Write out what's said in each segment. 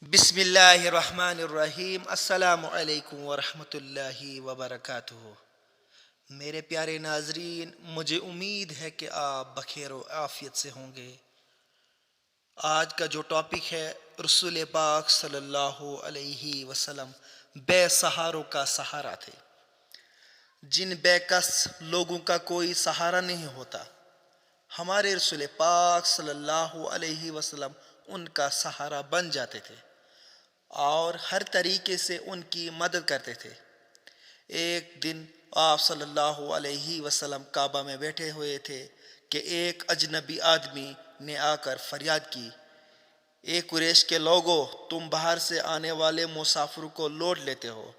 بسم اللہ الرحمن الرحیم۔ السلام علیکم ورحمۃ اللہ وبرکاتہ۔ میرے پیارے ناظرین، مجھے امید ہے کہ آپ بخیر و عافیت سے ہوں گے۔ آج کا جو ٹاپک ہے، رسول پاک صلی اللہ علیہ وسلم بے سہاروں کا سہارا تھے۔ جن بے کس لوگوں کا کوئی سہارا نہیں ہوتا، ہمارے رسول پاک صلی اللہ علیہ وسلم ان کا سہارا بن جاتے تھے اور ہر طریقے سے ان کی مدد کرتے تھے۔ ایک دن آپ صلی اللہ علیہ وسلم کعبہ میں بیٹھے ہوئے تھے کہ ایک اجنبی آدمی نے آ کر فریاد کی، اے قریش کے لوگوں، تم باہر سے آنے والے مسافروں کو لوٹ لیتے ہو۔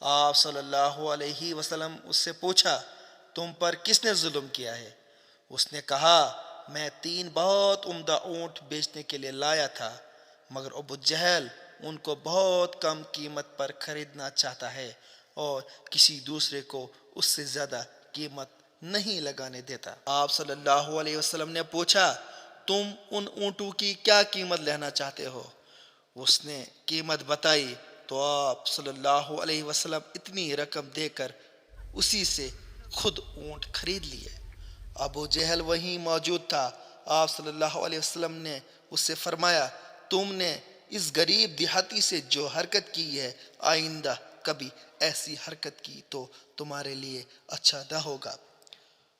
آپ صلی اللہ علیہ وسلم اس سے پوچھا، تم پر کس نے ظلم کیا ہے؟ اس نے کہا، میں 3 بہت عمدہ اونٹ بیچنے کے لیے لایا تھا، مگر ابو جہل ان کو بہت کم قیمت پر خریدنا چاہتا ہے اور کسی دوسرے کو اس سے زیادہ قیمت نہیں لگانے دیتا۔ آپ صلی اللہ علیہ وسلم نے پوچھا، تم ان اونٹوں کی کیا قیمت لینا چاہتے ہو؟ اس نے قیمت بتائی تو آپ صلی اللہ علیہ وسلم اتنی رقم دے کر اسی سے خود اونٹ خرید لیے۔ ابو جہل وہیں موجود تھا۔ آپ صلی اللہ علیہ وسلم نے اس سے فرمایا، تم نے اس غریب دیہاتی سے جو حرکت کی ہے، آئندہ کبھی ایسی حرکت کی تو تمہارے لیے اچھا نہ ہوگا۔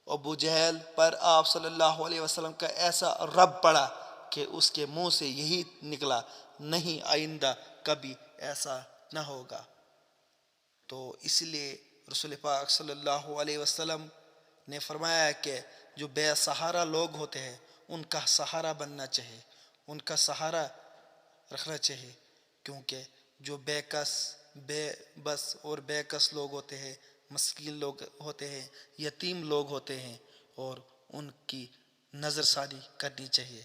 ابو جہل پر آپ صلی اللہ علیہ وسلم کا ایسا رب پڑا کہ اس کے منہ سے یہی نکلا، نہیں، آئندہ کبھی ایسا نہ ہوگا۔ تو اس لیے رسول پاک صلی اللہ علیہ وسلم نے فرمایا کہ جو بے سہارا لوگ ہوتے ہیں ان کا سہارا بننا چاہیے، ان کا سہارا رکھنا چاہیے، کیونکہ جو بے کس، بے بس اور بے کس لوگ ہوتے ہیں، مسکین لوگ ہوتے ہیں، یتیم لوگ ہوتے ہیں، اور ان کی نظر ثانی کرنی چاہیے۔